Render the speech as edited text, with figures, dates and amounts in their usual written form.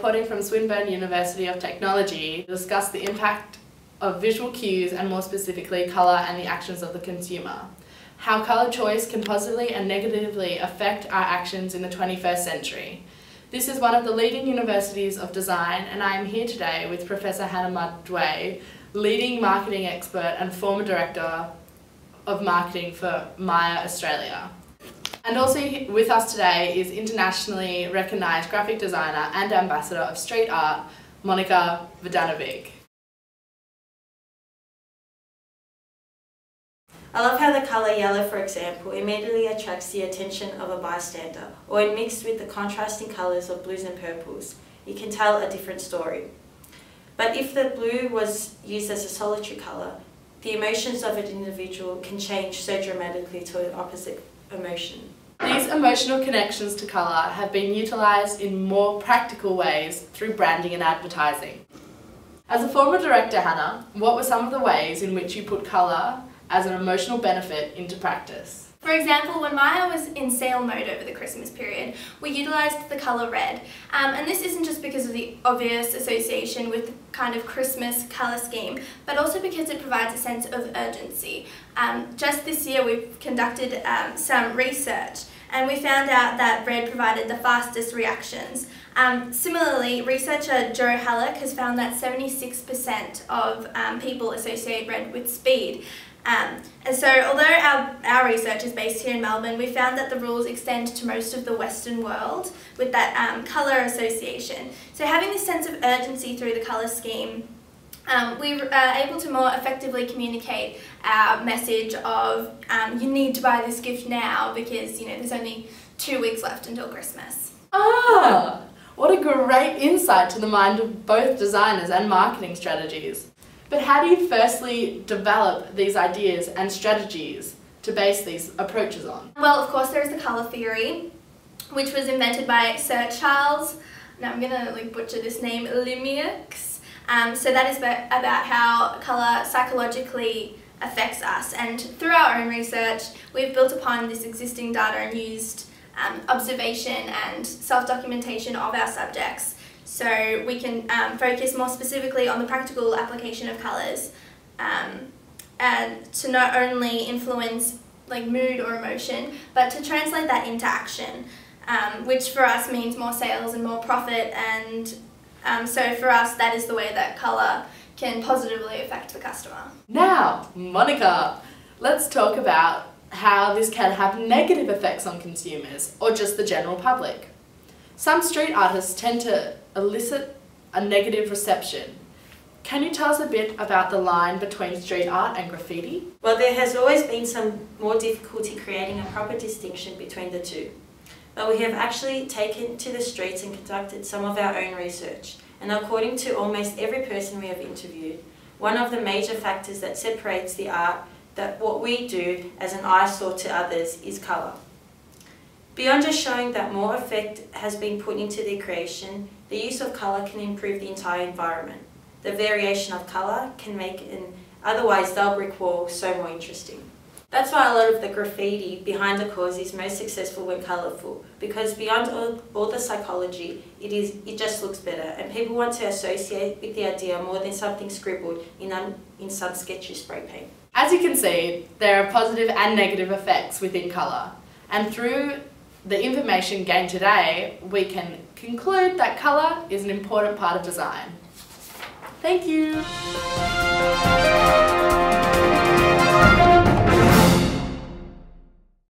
reporting from Swinburne University of Technology to discuss the impact of visual cues and more specifically colour and the actions of the consumer. How colour choice can positively and negatively affect our actions in the 21st century. This is one of the leading universities of design, and I am here today with Professor Hannah Madway, leading marketing expert and former director of marketing for Maya Australia. And also with us today is internationally recognised graphic designer and ambassador of street art, Monika Vodanovic. I love how the colour yellow, for example, immediately attracts the attention of a bystander, or when mixed with the contrasting colours of blues and purples, it can tell a different story. But if the blue was used as a solitary colour, the emotions of an individual can change so dramatically to an opposite emotion. These emotional connections to colour have been utilised in more practical ways through branding and advertising. As a former director, Hannah, what were some of the ways in which you put colour as an emotional benefit into practice? For example, when Maya was in sale mode over the Christmas period, we utilised the colour red. And this isn't just because of the obvious association with the kind of Christmas colour scheme, but also because it provides a sense of urgency. Just this year we've conducted some research and we found out that red provided the fastest reactions. Similarly, researcher Joe Halleck has found that 76% of people associate red with speed. And so although our research is based here in Melbourne, we found that the rules extend to most of the Western world with that colour association. So having this sense of urgency through the colour scheme, we are able to more effectively communicate our message of you need to buy this gift now because there's only 2 weeks left until Christmas. Ah, what a great insight to the mind of both designers and marketing strategies. But how do you firstly develop these ideas and strategies to base these approaches on? Well, of course, there's the colour theory, which was invented by Sir Charles, now I'm going to butcher this name, Lemieux. So that is about how colour psychologically affects us, and through our own research we've built upon this existing data and used observation and self-documentation of our subjects. So we can focus more specifically on the practical application of colours and to not only influence mood or emotion, but to translate that into action, which for us means more sales and more profit, and so for us that is the way that colour can positively affect the customer. Now, Monika, let's talk about how this can have negative effects on consumers or just the general public. Some street artists tend to elicit a negative reception. Can you tell us a bit about the line between street art and graffiti? Well, there has always been some more difficulty creating a proper distinction between the two. But we have actually taken to the streets and conducted some of our own research. And according to almost every person we have interviewed, one of the major factors that separates the art, that what we do as an eyesore to others, is colour. Beyond just showing that more effect has been put into their creation, the use of colour can improve the entire environment. The variation of colour can make an otherwise dull brick wall so more interesting. That's why a lot of the graffiti behind a cause is most successful when colourful, because beyond all the psychology, it just looks better, and people want to associate with the idea more than something scribbled in some sketchy spray paint. As you can see, there are positive and negative effects within colour, and through the information gained today, we can conclude that colour is an important part of design. Thank you!